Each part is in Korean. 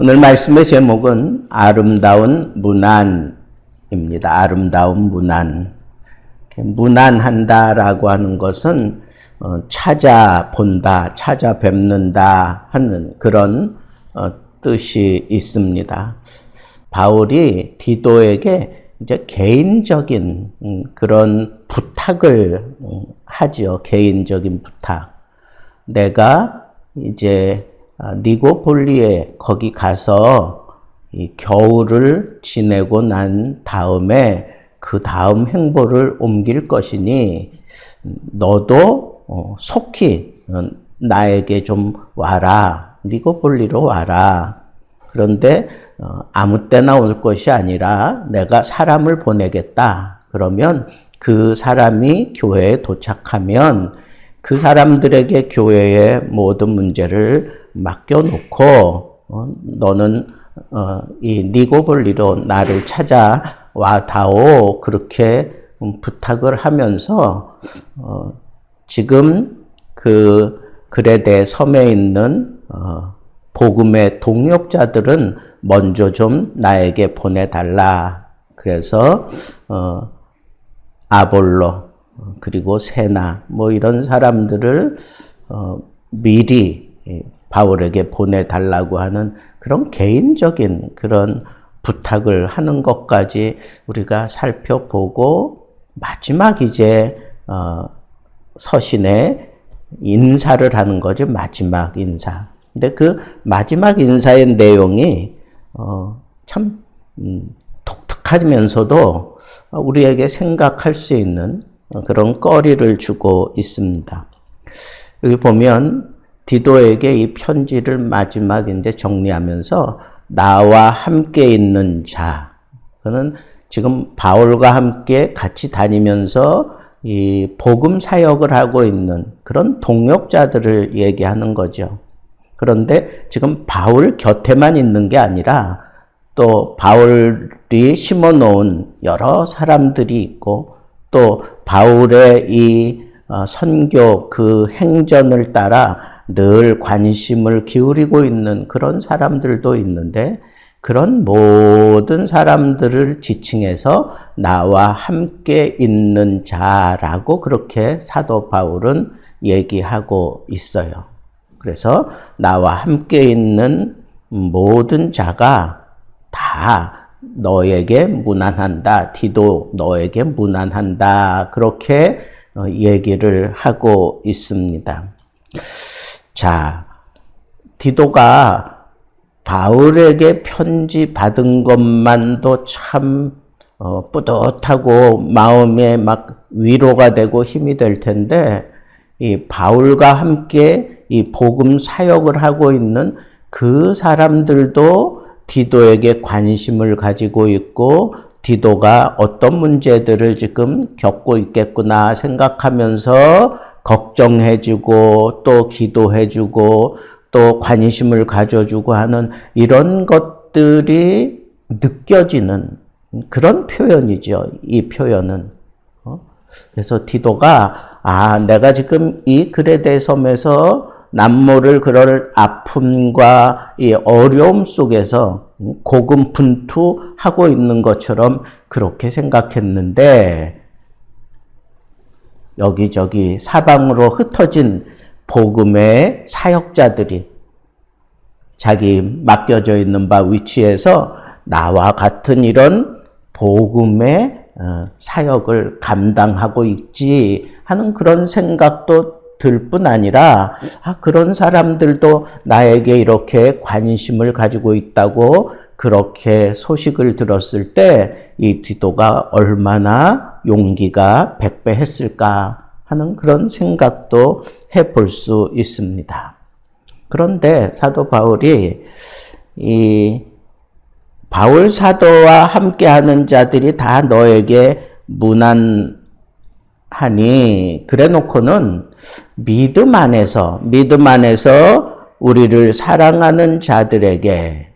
오늘 말씀의 제목은 아름다운 문안입니다. 아름다운 문안. 문안한다라고 하는 것은 찾아본다, 찾아뵙는다 하는 그런 뜻이 있습니다. 바울이 디도에게 이제 개인적인 그런 부탁을 하지요. 개인적인 부탁. 내가 이제 니고폴리에 거기 가서 이 겨울을 지내고 난 다음에 그 다음 행보를 옮길 것이니 너도 속히 나에게 좀 와라. 니고폴리로 와라. 그런데 아무 때나 올 것이 아니라 내가 사람을 보내겠다. 그러면 그 사람이 교회에 도착하면 그 사람들에게 교회의 모든 문제를 맡겨놓고 너는 이 니고볼리로 나를 찾아와 다오 그렇게 부탁을 하면서 지금 그 그레데 섬에 있는 복음의 동역자들은 먼저 좀 나에게 보내달라. 그래서 아볼로 그리고 세나 이런 사람들을 미리 바울에게 보내달라고 하는 그런 개인적인 그런 부탁을 하는 것까지 우리가 살펴보고 마지막 이제 서신에 인사를 하는 거죠. 마지막 인사. 근데 그 마지막 인사의 내용이 참 독특하면서도 우리에게 생각할 수 있는 그런 거리를 주고 있습니다. 여기 보면 디도에게 이 편지를 마지막 이제 정리하면서 나와 함께 있는 자, 그는 지금 바울과 함께 같이 다니면서 이 복음 사역을 하고 있는 그런 동역자들을 얘기하는 거죠. 그런데 지금 바울 곁에만 있는 게 아니라 또 바울이 심어놓은 여러 사람들이 있고 또 바울의 이 선교 그 행전을 따라 늘 관심을 기울이고 있는 그런 사람들도 있는데 그런 모든 사람들을 지칭해서 나와 함께 있는 자라고 그렇게 사도 바울은 얘기하고 있어요. 그래서 나와 함께 있는 모든 자가 다 너에게 문안한다. 디도 너에게 문안한다. 그렇게 얘기를 하고 있습니다. 자, 디도가 바울에게 편지 받은 것만도 참 뿌듯하고 마음에 막 위로가 되고 힘이 될 텐데 이 바울과 함께 이 복음 사역을 하고 있는 그 사람들도 디도에게 관심을 가지고 있고 디도가 어떤 문제들을 지금 겪고 있겠구나 생각하면서 걱정해주고 또 기도해주고 또 관심을 가져주고 하는 이런 것들이 느껴지는 그런 표현이죠. 이 표현은. 그래서 디도가 내가 지금 이 그레데 섬에서 남모를 그럴 아픔과 이 어려움 속에서 고군분투하고 있는 것처럼 그렇게 생각했는데 여기저기 사방으로 흩어진 복음의 사역자들이 자기 맡겨져 있는 바 위치에서 나와 같은 이런 복음의 사역을 감당하고 있지 하는 그런 생각도 들 뿐 아니라 그런 사람들도 나에게 이렇게 관심을 가지고 있다고 그렇게 소식을 들었을 때 이 디도가 얼마나 용기가 백배했을까 하는 그런 생각도 해볼 수 있습니다. 그런데 사도 바울이 이 바울 사도와 함께하는 자들이 다 너에게 문안하니 그래 놓고는 믿음 안에서 우리를 사랑하는 자들에게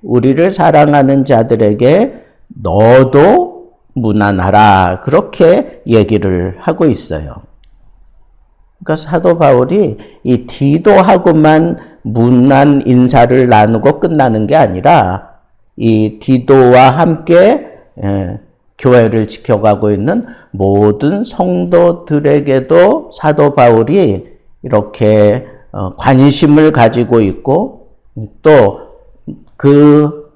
너도 문안하라 그렇게 얘기를 하고 있어요. 그러니까 사도 바울이 이 디도하고만 문안 인사를 나누고 끝나는 게 아니라 이 디도와 함께 교회를 지켜가고 있는 모든 성도들에게도 사도 바울이 이렇게 관심을 가지고 있고 또 그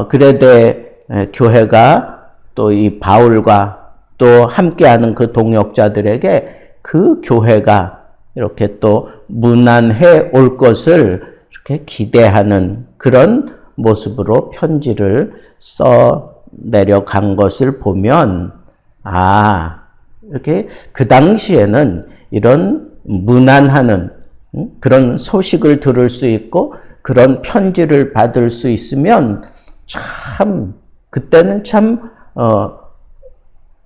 그레데 교회가 또 이 바울과 또 함께하는 그 동역자들에게 그 교회가 이렇게 또 문안해 올 것을 이렇게 기대하는 그런 모습으로 편지를 써 내려간 것을 보면 이렇게 그 당시에는 이런 문안하는 그런 소식을 들을 수 있고 그런 편지를 받을 수 있으면 참 그때는 참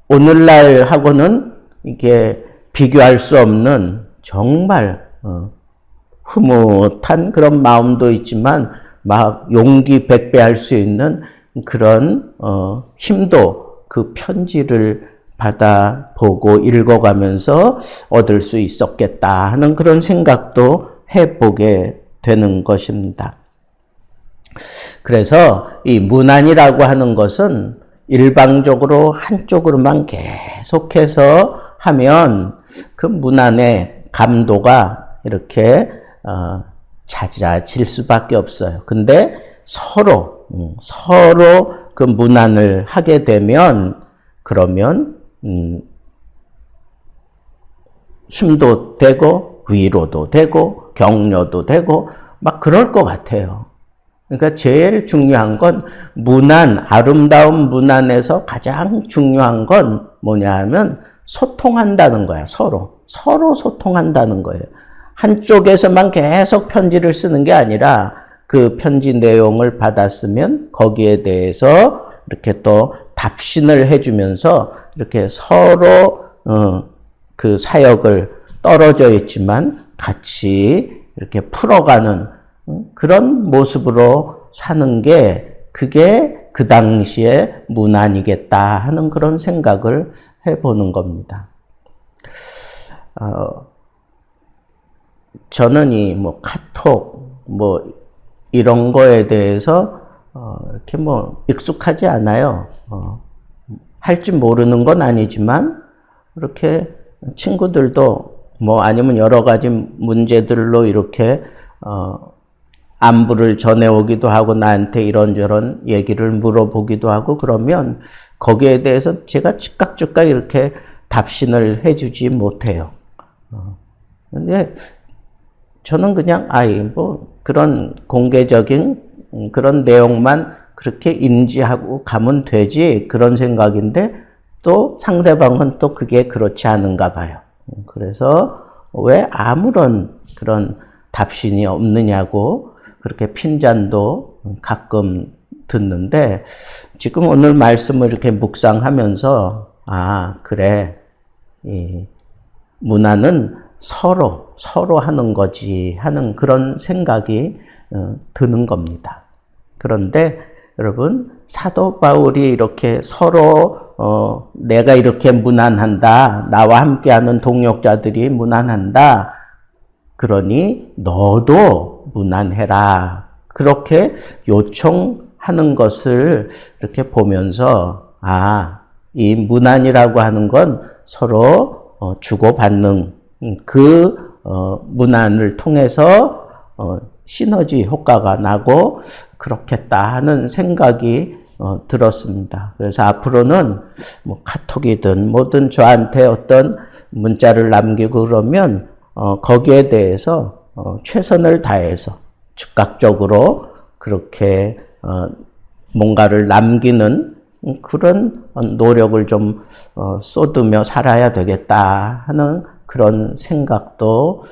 오늘날하고는 이게 비교할 수 없는 정말 흐뭇한 그런 마음도 있지만 막 용기 백배할 수 있는 그런 힘도 그 편지를 받아보고 읽어가면서 얻을 수 있었겠다 하는 그런 생각도 해보게 되는 것입니다. 그래서 이 문안이라고 하는 것은 일방적으로 한쪽으로만 계속해서 하면 그 문안의 감도가 이렇게 잦아질 수밖에 없어요. 근데 서로 그 문안을 하게 되면 그러면 힘도 되고 위로도 되고 격려도 되고 막 그럴 것 같아요. 그러니까 제일 중요한 건 문안, 아름다운 문안에서 가장 중요한 건 뭐냐 하면 소통한다는 거야. 서로 소통한다는 거예요. 한쪽에서만 계속 편지를 쓰는 게 아니라 그 편지 내용을 받았으면 거기에 대해서 이렇게 또 답신을 해주면서 이렇게 서로 그 사역을 떨어져 있지만 같이 이렇게 풀어가는 그런 모습으로 사는 게 그게 그 당시에 문안이겠다 하는 그런 생각을 해보는 겁니다. 저는 이 카톡 이런 거에 대해서 이렇게 익숙하지 않아요. 할 줄 모르는 건 아니지만 이렇게 친구들도 아니면 여러 가지 문제들로 이렇게 안부를 전해오기도 하고 나한테 이런저런 얘기를 물어보기도 하고 그러면 거기에 대해서 제가 즉각 이렇게 답신을 해주지 못해요. 근데 저는 그냥 그런 공개적인 그런 내용만 그렇게 인지하고 가면 되지 그런 생각인데 또 상대방은 또 그게 그렇지 않은가 봐요. 그래서 왜 아무런 그런 답신이 없느냐고 그렇게 핀잔도 가끔 듣는데 지금 오늘 말씀을 이렇게 묵상하면서 그래 이 문안은 서로 하는 거지 하는 그런 생각이 드는 겁니다. 그런데 여러분 사도 바울이 이렇게 서로 내가 이렇게 문안한다. 나와 함께하는 동역자들이 문안한다. 그러니 너도 문안해라. 그렇게 요청하는 것을 이렇게 보면서 이 문안이라고 하는 건 서로 주고받는 그 문안을 통해서 시너지 효과가 나고 그렇겠다 하는 생각이 들었습니다. 그래서 앞으로는 카톡이든 뭐든 저한테 어떤 문자를 남기고 그러면 거기에 대해서 최선을 다해서 즉각적으로 그렇게 뭔가를 남기는 그런 노력을 좀 쏟으며 살아야 되겠다 하는 그런 생각도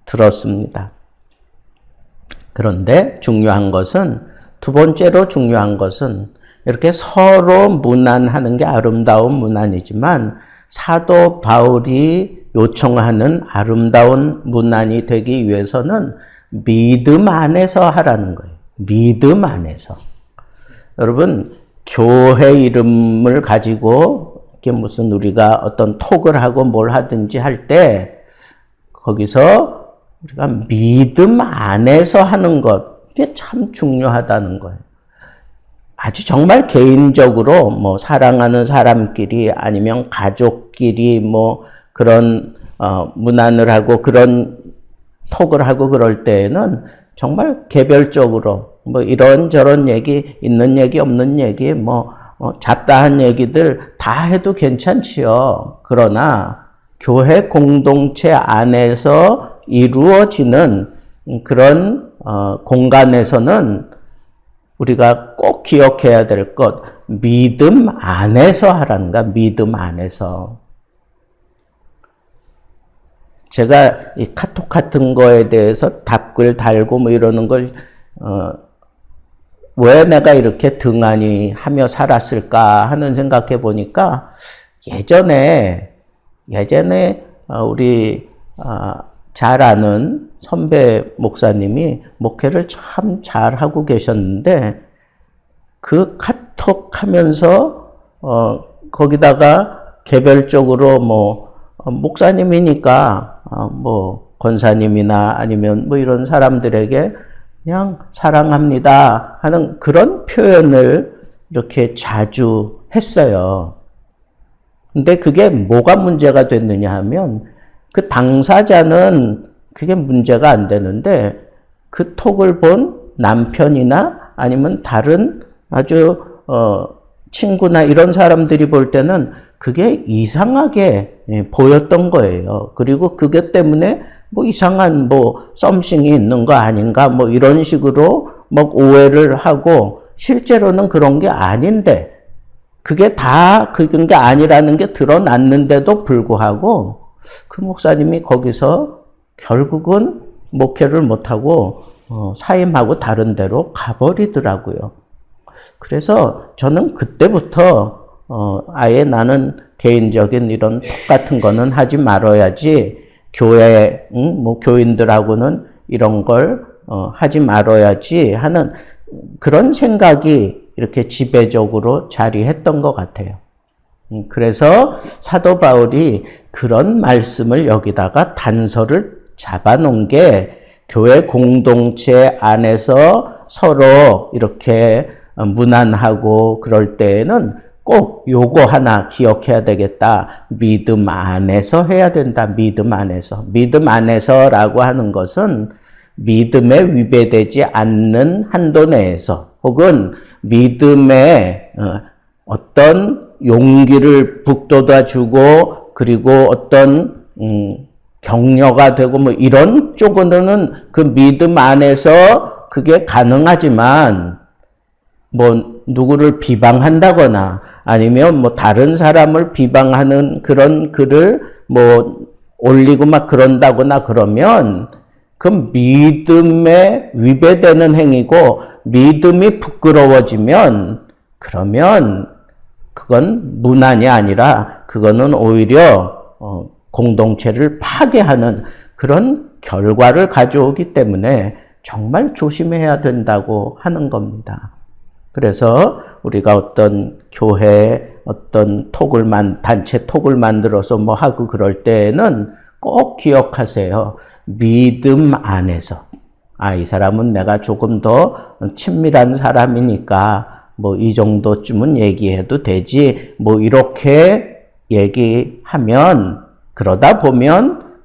들었습니다. 그런데 두 번째로 중요한 것은 이렇게 서로 문안하는 게 아름다운 문안이지만 사도 바울이 요청하는 아름다운 문안이 되기 위해서는 믿음 안에서 하라는 거예요. 믿음 안에서. 여러분, 교회 이름을 가지고 이렇게 무슨 우리가 어떤 톡을 하고 뭘 하든지 할 때 거기서 우리가 믿음 안에서 하는 것, 이게 참 중요하다는 거예요. 아주 정말 개인적으로 뭐 사랑하는 사람끼리 아니면 가족끼리 뭐 그런 문안을 하고 그런 톡을 하고 그럴 때에는 정말 개별적으로 뭐 이런저런 얘기, 있는 얘기 없는 얘기 뭐 잡다한 얘기들 다 해도 괜찮지요. 그러나 교회 공동체 안에서 이루어지는 그런 공간에서는 우리가 꼭 기억해야 될 것, 믿음 안에서 하라는 거야. 믿음 안에서. 제가 이 카톡 같은 거에 대해서 답글 달고 뭐 이러는 걸 왜 내가 이렇게 등한히 하며 살았을까 하는 생각해 보니까 예전에 우리 잘 아는 선배 목사님이 목회를 참 잘하고 계셨는데 그 카톡 하면서 거기다가 개별적으로 뭐 목사님이니까 뭐 권사님이나 아니면 뭐 이런 사람들에게 그냥 사랑합니다 하는 그런 표현을 이렇게 자주 했어요. 근데 그게 뭐가 문제가 됐느냐 하면 그 당사자는 그게 문제가 안 되는데 그 톡을 본 남편이나 아니면 다른 아주 친구나 이런 사람들이 볼 때는 그게 이상하게 보였던 거예요. 그리고 그게 때문에 뭐 이상한 뭐 썸씽이 있는 거 아닌가 뭐 이런 식으로 막 오해를 하고 실제로는 그런 게 아닌데 그게 다 그런 게 아니라는 게 드러났는데도 불구하고 그 목사님이 거기서 결국은 목회를 못하고 사임하고 다른 데로 가버리더라고요. 그래서 저는 그때부터 아예 나는 개인적인 이런 톡 같은 거는 하지 말아야지 교회 뭐 교인들하고는 이런 걸 하지 말아야지 하는 그런 생각이 이렇게 지배적으로 자리했던 것 같아요. 그래서 사도 바울이 그런 말씀을 여기다가 단서를 잡아놓은 게 교회 공동체 안에서 서로 이렇게 문안하고 그럴 때에는 꼭 요거 하나 기억해야 되겠다. 믿음 안에서 해야 된다. 믿음 안에서. 믿음 안에서라고 하는 것은 믿음에 위배되지 않는 한도 내에서 혹은 믿음에 어떤 용기를 북돋아 주고 그리고 어떤 격려가 되고 뭐 이런 쪽으로는 그 믿음 안에서 그게 가능하지만 뭐 누구를 비방한다거나 아니면 뭐 다른 사람을 비방하는 그런 글을 뭐 올리고 막 그런다거나 그러면 그 믿음에 위배되는 행위고 믿음이 부끄러워지면 그러면 그건 문안이 아니라 그거는 오히려 공동체를 파괴하는 그런 결과를 가져오기 때문에 정말 조심해야 된다고 하는 겁니다. 그래서 우리가 어떤 교회 어떤 단체 톡을 만들어서 뭐 하고 그럴 때에는 꼭 기억하세요. 믿음 안에서. 이 사람은 내가 조금 더 친밀한 사람이니까 뭐 이 정도쯤은 얘기해도 되지. 뭐 이렇게 얘기하면 그러다 보면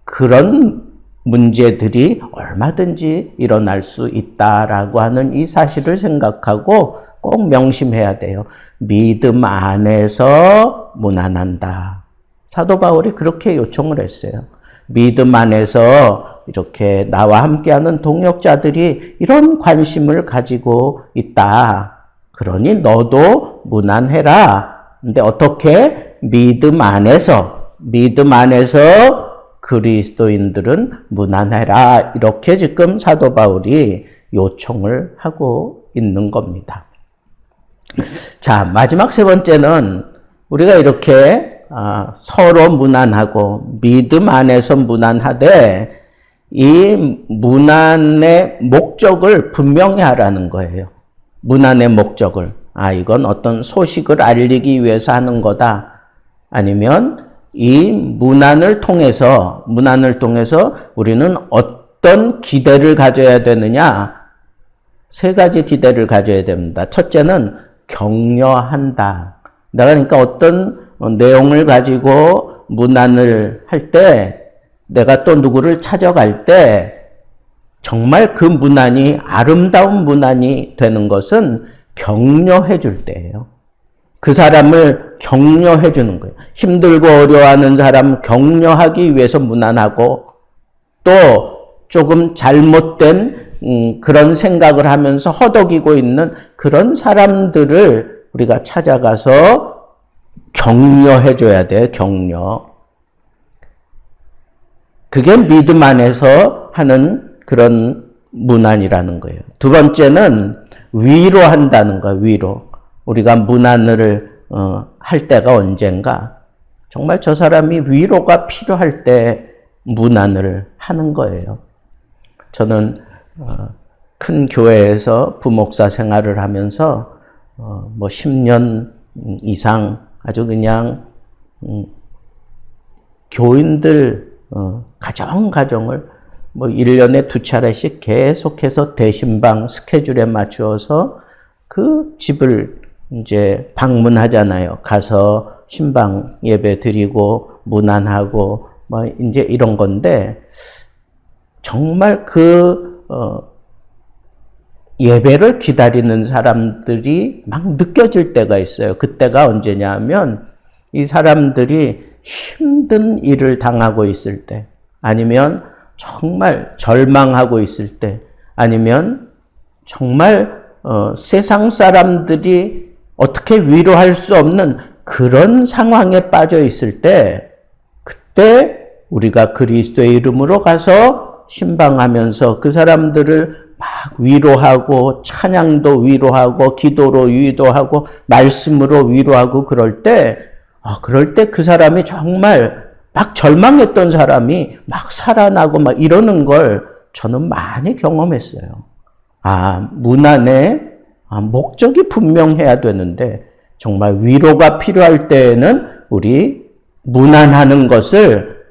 그런 문제들이 얼마든지 일어날 수 있다라고 하는 이 사실을 생각하고 꼭 명심해야 돼요. 믿음 안에서 문안한다. 사도 바울이 그렇게 요청을 했어요. 믿음 안에서 이렇게 나와 함께하는 동역자들이 이런 관심을 가지고 있다. 그러니 너도 문안해라. 근데 어떻게? 믿음 안에서 그리스도인들은 문안해라. 이렇게 지금 사도 바울이 요청을 하고 있는 겁니다. 자, 마지막 세 번째는 우리가 이렇게 서로 문안하고 믿음 안에서 문안하되 이 문안의 목적을 분명히 하라는 거예요. 문안의 목적을. 이건 어떤 소식을 알리기 위해서 하는 거다. 아니면 이 문안을 통해서 우리는 어떤 기대를 가져야 되느냐? 세 가지 기대를 가져야 됩니다. 첫째는 격려한다. 내가 그러니까 어떤 내용을 가지고 문안을 할 때 내가 또 누구를 찾아갈 때 정말 그 문안이 아름다운 문안이 되는 것은 격려해 줄 때예요. 그 사람을 격려해 주는 거예요. 힘들고 어려워하는 사람 격려하기 위해서 문안하고 또 조금 잘못된 그런 생각을 하면서 허덕이고 있는 그런 사람들을 우리가 찾아가서 격려해 줘야 돼요. 격려. 그게 믿음 안에서 하는 그런 문안이라는 거예요. 두 번째는 위로한다는 거예요. 위로. 우리가 문안을 할 때가 언젠가 정말 저 사람이 위로가 필요할 때 문안을 하는 거예요. 저는 큰 교회에서 부목사 생활을 하면서 뭐 10년 이상 아주 그냥 교인들 가정을 뭐 1년에 2차례씩 계속해서 대신방 스케줄에 맞추어서 그 집을 이제 방문하잖아요. 가서 신방 예배 드리고 문안하고 뭐 이제 이런 건데 정말 그 예배를 기다리는 사람들이 막 느껴질 때가 있어요. 그때가 언제냐 하면 이 사람들이 힘든 일을 당하고 있을 때 아니면 정말 절망하고 있을 때 아니면 정말 세상 사람들이 어떻게 위로할 수 없는 그런 상황에 빠져 있을 때 그때 우리가 그리스도의 이름으로 가서 신방하면서 그 사람들을 막 위로하고 찬양도 위로하고 기도로 위로하고 말씀으로 위로하고 그럴 때 그 사람이 정말 막 절망했던 사람이 막 살아나고 막 이러는 걸 저는 많이 경험했어요. 문안에 목적이 분명해야 되는데 정말 위로가 필요할 때에는 우리 문안하는 것을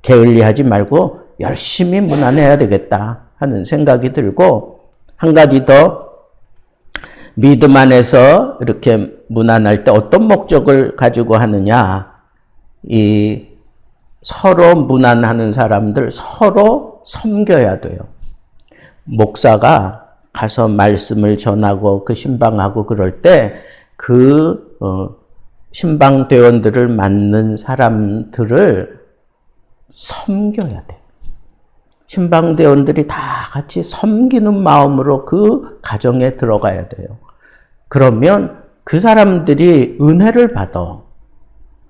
게을리하지 말고 열심히 문안해야 되겠다 하는 생각이 들고 한 가지 더 믿음 안에서 이렇게 문안할 때 어떤 목적을 가지고 하느냐 이 서로 문안하는 사람들 서로 섬겨야 돼요. 목사가 가서 말씀을 전하고 그 신방하고 그럴 때 그 신방대원들을 맡는 사람들을 섬겨야 돼요. 신방대원들이 다 같이 섬기는 마음으로 그 가정에 들어가야 돼요. 그러면 그 사람들이 은혜를 받아.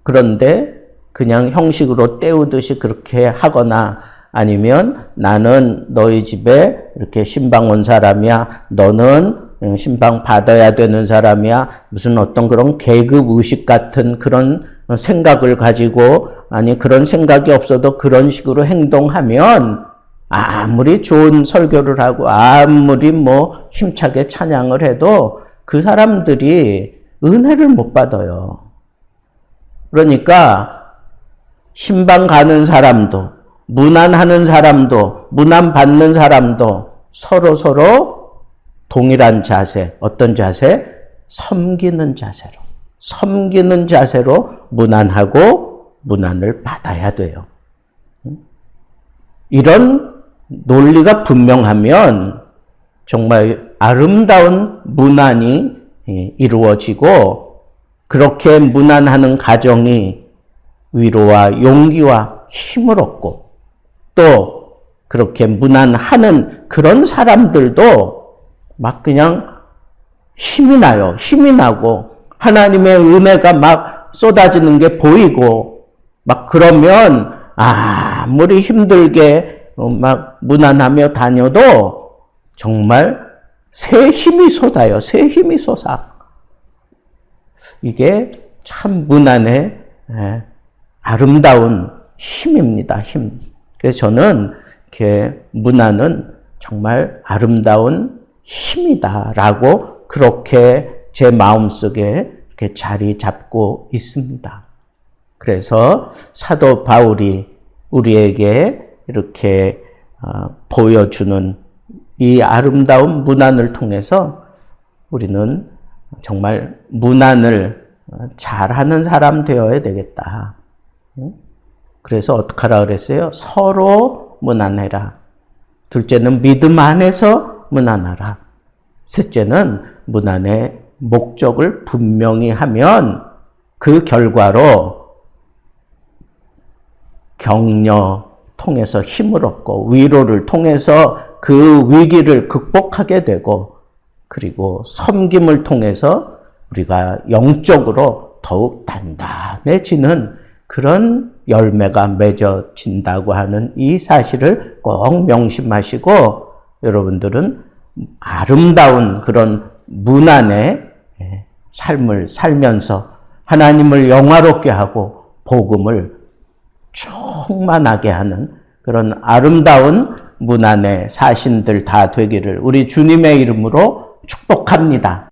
그런데 그냥 형식으로 때우듯이 그렇게 하거나 아니면 나는 너희 집에 이렇게 신방 온 사람이야. 너는 신방 받아야 되는 사람이야. 무슨 어떤 그런 계급 의식 같은 그런 생각을 가지고 아니 그런 생각이 없어도 그런 식으로 행동하면 아무리 좋은 설교를 하고 아무리 뭐 힘차게 찬양을 해도 그 사람들이 은혜를 못 받아요. 그러니까 신방 가는 사람도 문안하는 사람도 문안 받는 사람도 서로 동일한 자세, 어떤 자세? 섬기는 자세로 문안하고 문안을 받아야 돼요. 이런 논리가 분명하면 정말 아름다운 문안이 이루어지고 그렇게 문안하는 가정이 위로와 용기와 힘을 얻고 또 그렇게 문안하는 그런 사람들도 막 그냥 힘이 나요. 힘이 나고 하나님의 은혜가 막 쏟아지는 게 보이고 막 그러면 아무리 힘들게 막 문안하며 다녀도 정말 새 힘이 솟아요. 새 힘이 솟아. 이게 참 문안의 아름다운 힘입니다. 힘. 그래서 저는 이렇게 문안은 정말 아름다운 힘이다라고 그렇게 제 마음속에 이렇게 자리 잡고 있습니다. 그래서 사도 바울이 우리에게 이렇게 보여주는 이 아름다운 문안을 통해서 우리는 정말 문안을 잘하는 사람 되어야 되겠다. 그래서 어떻게 하라 그랬어요? 서로 문안해라. 둘째는 믿음 안에서 문안하라. 셋째는 문안의 목적을 분명히 하면 그 결과로 격려 통해서 힘을 얻고 위로를 통해서 그 위기를 극복하게 되고 그리고 섬김을 통해서 우리가 영적으로 더욱 단단해지는 그런 열매가 맺어진다고 하는 이 사실을 꼭 명심하시고 여러분들은 아름다운 그런 문안의 삶을 살면서 하나님을 영화롭게 하고 복음을 충만하게 하는 그런 아름다운 문안의 사신들 다 되기를 우리 주님의 이름으로 축복합니다.